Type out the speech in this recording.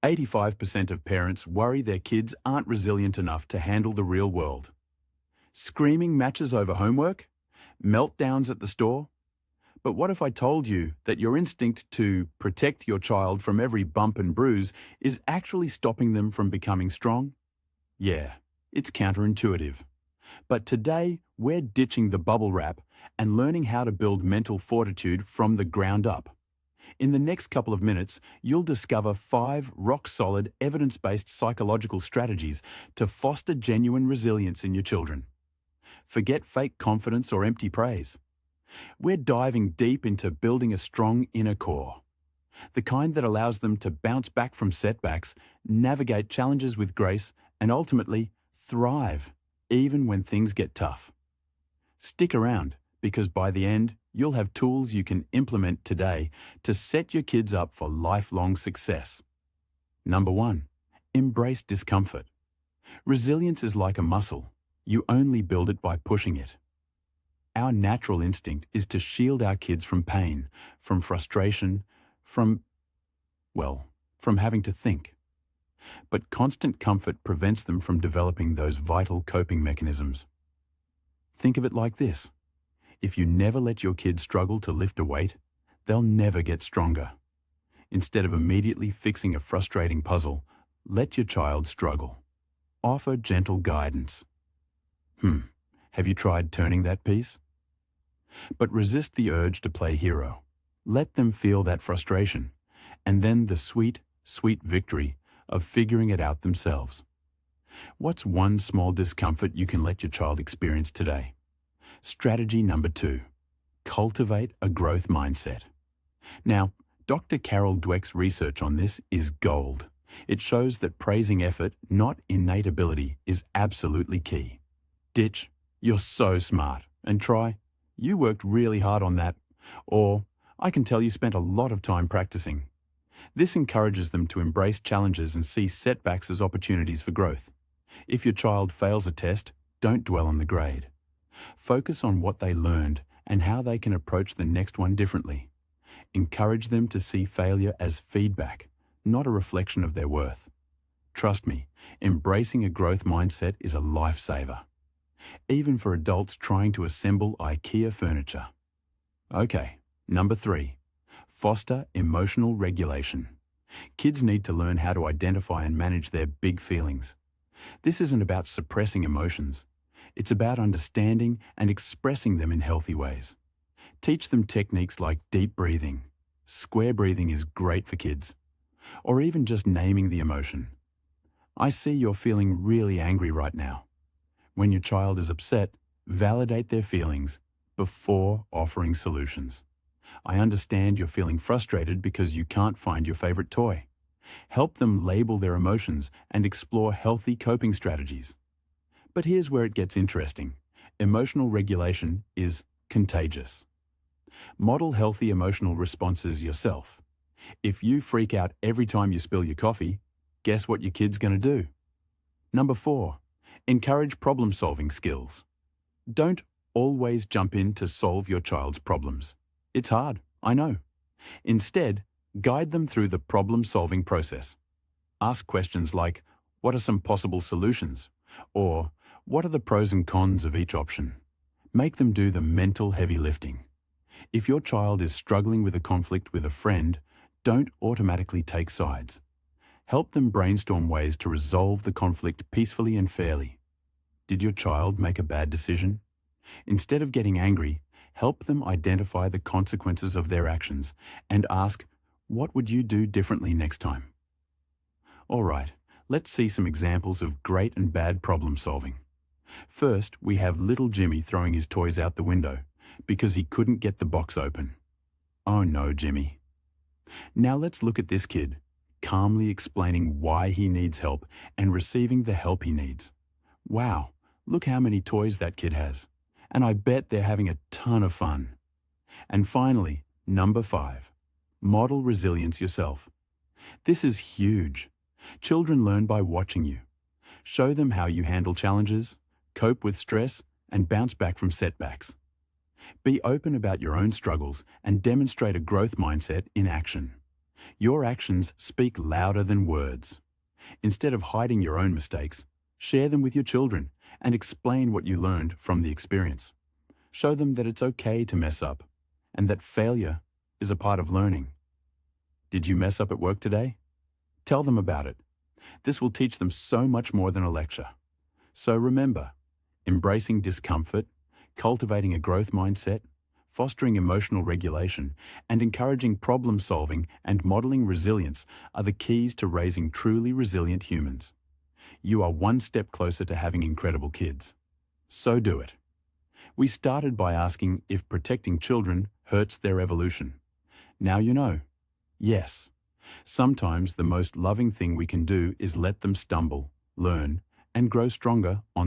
85% of parents worry their kids aren't resilient enough to handle the real world. Screaming matches over homework? Meltdowns at the store? But what if I told you that your instinct to protect your child from every bump and bruise is actually stopping them from becoming strong? Yeah, it's counterintuitive. But today, we're ditching the bubble wrap and learning how to build mental fortitude from the ground up. In the next couple of minutes, you'll discover 5 rock-solid, evidence-based psychological strategies to foster genuine resilience in your children. Forget fake confidence or empty praise. We're diving deep into building a strong inner core, the kind that allows them to bounce back from setbacks, navigate challenges with grace, and ultimately thrive, even when things get tough. Stick around, because by the end, you'll have tools you can implement today to set your kids up for lifelong success. Number 1, embrace discomfort. Resilience is like a muscle. You only build it by pushing it. Our natural instinct is to shield our kids from pain, from frustration, from having to think. But constant comfort prevents them from developing those vital coping mechanisms. Think of it like this. If you never let your kids struggle to lift a weight, they'll never get stronger. Instead of immediately fixing a frustrating puzzle, let your child struggle. Offer gentle guidance. Have you tried turning that piece? But resist the urge to play hero. Let them feel that frustration, and then the sweet, sweet victory of figuring it out themselves. What's one small discomfort you can let your child experience today? Strategy number 2, cultivate a growth mindset. Now, Dr. Carol Dweck's research on this is gold. It shows that praising effort, not innate ability, is absolutely key. Ditch, "You're so smart," and try, "You worked really hard on that," or "I can tell you spent a lot of time practicing." This encourages them to embrace challenges and see setbacks as opportunities for growth. If your child fails a test, don't dwell on the grade. Focus on what they learned and how they can approach the next one differently. Encourage them to see failure as feedback, not a reflection of their worth. Trust me, embracing a growth mindset is a lifesaver, even for adults trying to assemble IKEA furniture. Okay, number 3, foster emotional regulation. Kids need to learn how to identify and manage their big feelings. This isn't about suppressing emotions. It's about understanding and expressing them in healthy ways. Teach them techniques like deep breathing. Square breathing is great for kids. Or even just naming the emotion. I see you're feeling really angry right now. When your child is upset, validate their feelings before offering solutions. I understand you're feeling frustrated because you can't find your favorite toy. Help them label their emotions and explore healthy coping strategies. But here's where it gets interesting. Emotional regulation is contagious. Model healthy emotional responses yourself. If you freak out every time you spill your coffee, guess what your kid's going to do? Number 4, encourage problem-solving skills. Don't always jump in to solve your child's problems. It's hard, I know. Instead, guide them through the problem-solving process. Ask questions like, "What are some possible solutions?" Or, "What are the pros and cons of each option?" Make them do the mental heavy lifting. If your child is struggling with a conflict with a friend, don't automatically take sides. Help them brainstorm ways to resolve the conflict peacefully and fairly. Did your child make a bad decision? Instead of getting angry, help them identify the consequences of their actions and ask, "What would you do differently next time?" All right, let's see some examples of great and bad problem solving. First, we have little Jimmy throwing his toys out the window because he couldn't get the box open. Oh no, Jimmy. Now let's look at this kid, calmly explaining why he needs help and receiving the help he needs. Wow, look how many toys that kid has. And I bet they're having a ton of fun. And finally, number 5, model resilience yourself. This is huge. Children learn by watching you. Show them how you handle challenges, cope with stress, and bounce back from setbacks. Be open about your own struggles and demonstrate a growth mindset in action. Your actions speak louder than words. Instead of hiding your own mistakes, share them with your children and explain what you learned from the experience. Show them that it's okay to mess up and that failure is a part of learning. Did you mess up at work today? Tell them about it. This will teach them so much more than a lecture. So remember, embracing discomfort, cultivating a growth mindset, fostering emotional regulation, and encouraging problem solving and modeling resilience are the keys to raising truly resilient humans. You are one step closer to having incredible kids. So do it. We started by asking if protecting children hurts their evolution. Now you know. Yes. Sometimes the most loving thing we can do is let them stumble, learn, and grow stronger on